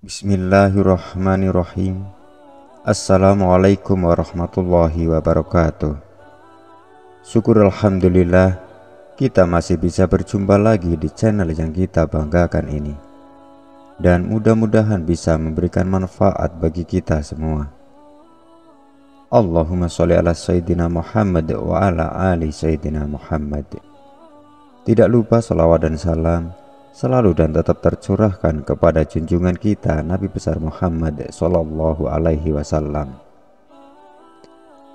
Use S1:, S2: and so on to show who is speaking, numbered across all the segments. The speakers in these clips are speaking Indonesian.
S1: Bismillahirrahmanirrahim. Assalamualaikum warahmatullahi wabarakatuh. Syukur alhamdulillah kita masih bisa berjumpa lagi di channel yang kita banggakan ini, dan mudah-mudahan bisa memberikan manfaat bagi kita semua. Allahumma sholli ala Sayyidina Muhammad wa ala ali Sayyidina Muhammad. Tidak lupa salawat dan salam selalu dan tetap tercurahkan kepada junjungan kita Nabi besar Muhammad Sallallahu Alaihi Wasallam.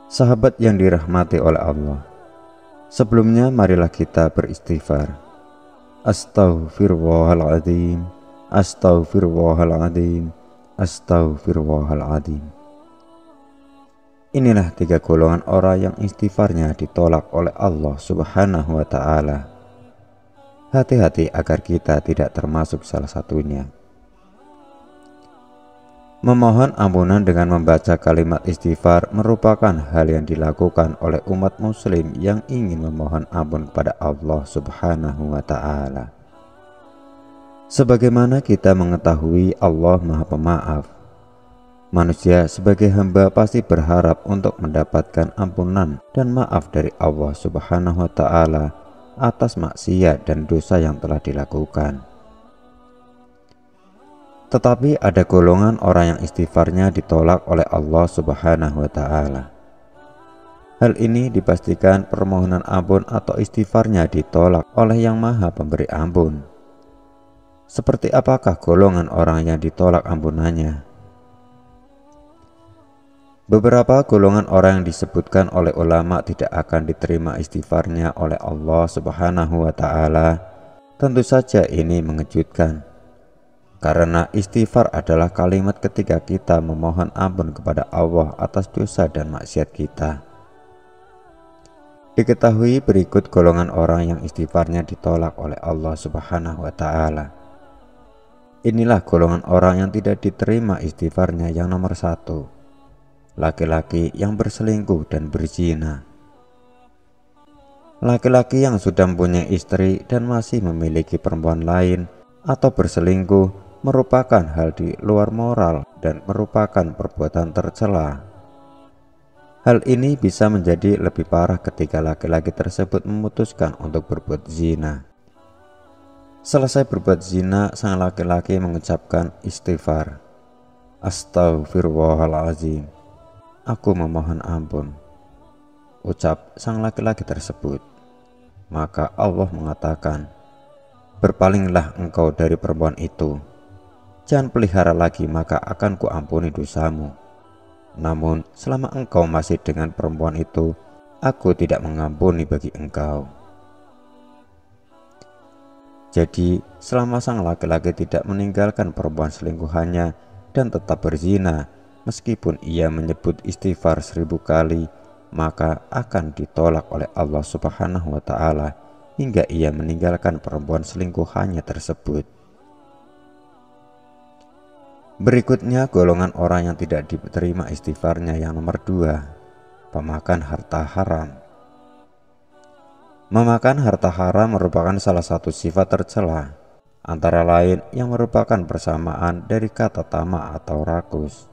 S1: Sahabat yang dirahmati oleh Allah, sebelumnya marilah kita beristighfar. Astaghfirullahaladzim, astaghfirullahaladzim, astaghfirullahaladzim. Inilah 3 golongan orang yang istighfarnya ditolak oleh Allah Subhanahu wa Ta'ala. Hati-hati agar kita tidak termasuk salah satunya. Memohon ampunan dengan membaca kalimat istighfar merupakan hal yang dilakukan oleh umat muslim yang ingin memohon ampun kepada Allah Subhanahu wa Ta'ala. Sebagaimana kita mengetahui Allah Maha Pemaaf, manusia sebagai hamba pasti berharap untuk mendapatkan ampunan dan maaf dari Allah Subhanahu wa Ta'ala atas maksiat dan dosa yang telah dilakukan. Tetapi ada golongan orang yang istighfarnya ditolak oleh Allah Subhanahu wa Ta'ala. Hal ini dipastikan permohonan ampun atau istighfarnya ditolak oleh Yang Maha Pemberi Ampun. Seperti apakah golongan orang yang ditolak ampunannya? Beberapa golongan orang yang disebutkan oleh ulama tidak akan diterima istighfarnya oleh Allah Subhanahu wa Ta'ala. Tentu saja ini mengejutkan, karena istighfar adalah kalimat ketika kita memohon ampun kepada Allah atas dosa dan maksiat kita. Diketahui berikut golongan orang yang istighfarnya ditolak oleh Allah Subhanahu wa Ta'ala. Inilah golongan orang yang tidak diterima istighfarnya. Yang nomor 1, laki-laki yang berselingkuh dan berzina. Laki-laki yang sudah mempunyai istri dan masih memiliki perempuan lain atau berselingkuh merupakan hal di luar moral dan merupakan perbuatan tercela. Hal ini bisa menjadi lebih parah ketika laki-laki tersebut memutuskan untuk berbuat zina. Selesai berbuat zina, sang laki-laki mengucapkan istighfar. Astaghfirullahaladzim, aku memohon ampun, ucap sang laki-laki tersebut. Maka Allah mengatakan, berpalinglah engkau dari perempuan itu, jangan pelihara lagi, maka akan kuampuni dosamu. Namun selama engkau masih dengan perempuan itu, aku tidak mengampuni bagi engkau. Jadi selama sang laki-laki tidak meninggalkan perempuan selingkuhannya dan tetap berzina, meskipun ia menyebut istighfar 1000 kali, maka akan ditolak oleh Allah Subhanahu wa Ta'ala hingga ia meninggalkan perempuan selingkuhannya tersebut. Berikutnya golongan orang yang tidak diterima istighfarnya. Yang nomor 2, pemakan harta haram. Memakan harta haram merupakan salah satu sifat tercela, antara lain yang merupakan persamaan dari kata tamak atau rakus.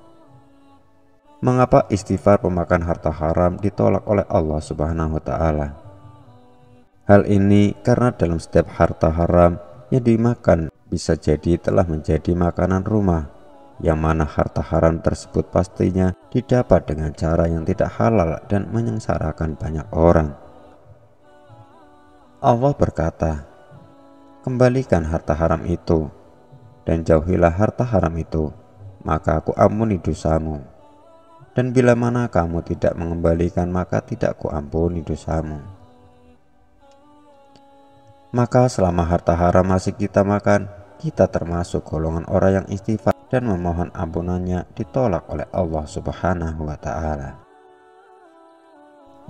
S1: Mengapa istighfar pemakan harta haram ditolak oleh Allah Subhanahu wa Ta'ala? Hal ini karena dalam setiap harta haram yang dimakan bisa jadi telah menjadi makanan rumah, yang mana harta haram tersebut pastinya didapat dengan cara yang tidak halal dan menyengsarakan banyak orang. Allah berkata, kembalikan harta haram itu dan jauhilah harta haram itu, maka aku ampuni dosamu. Dan bila mana kamu tidak mengembalikan, maka tidak kuampuni dosamu. Maka selama harta haram masih kita makan, kita termasuk golongan orang yang istighfar dan memohon ampunannya ditolak oleh Allah Subhanahu wa Ta'ala.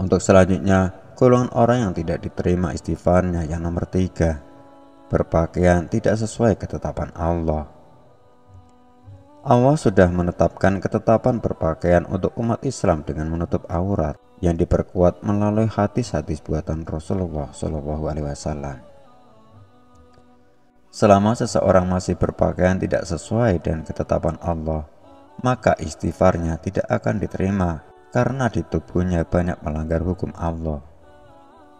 S1: Untuk selanjutnya, golongan orang yang tidak diterima istighfarnya yang nomor 3, berpakaian tidak sesuai ketetapan Allah. Allah sudah menetapkan ketetapan berpakaian untuk umat Islam dengan menutup aurat yang diperkuat melalui hadis-hadis buatan Rasulullah SAW. Selama seseorang masih berpakaian tidak sesuai dengan ketetapan Allah, maka istighfarnya tidak akan diterima karena di tubuhnya banyak melanggar hukum Allah.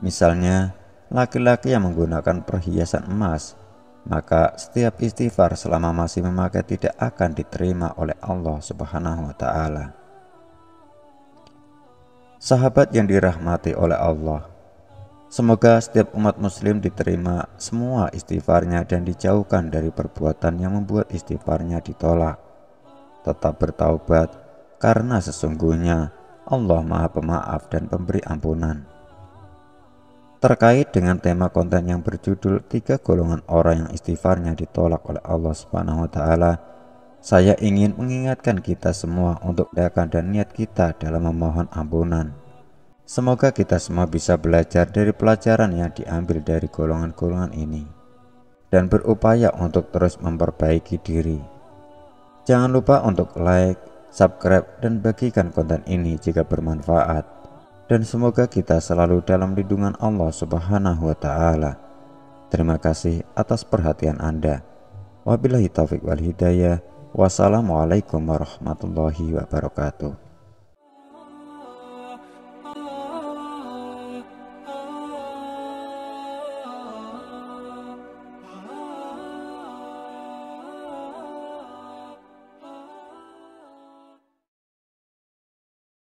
S1: Misalnya, laki-laki yang menggunakan perhiasan emas, maka setiap istighfar selama masih memakai tidak akan diterima oleh Allah Subhanahu wa Ta'ala. Sahabat yang dirahmati oleh Allah, semoga setiap umat muslim diterima semua istighfarnya dan dijauhkan dari perbuatan yang membuat istighfarnya ditolak. Tetap bertaubat, karena sesungguhnya Allah Maha Pemaaf dan Pemberi Ampunan. Terkait dengan tema konten yang berjudul 3 golongan orang yang istighfarnya ditolak oleh Allah Subhanahu wa Ta'ala, saya ingin mengingatkan kita semua untuk tindakan dan niat kita dalam memohon ampunan. Semoga kita semua bisa belajar dari pelajaran yang diambil dari golongan-golongan ini dan berupaya untuk terus memperbaiki diri. Jangan lupa untuk like, subscribe, dan bagikan konten ini jika bermanfaat. Dan semoga kita selalu dalam lindungan Allah Subhanahu wa Ta'ala. Terima kasih atas perhatian Anda. Wabillahi taufiq wal hidayah. Wassalamualaikum warahmatullahi wabarakatuh.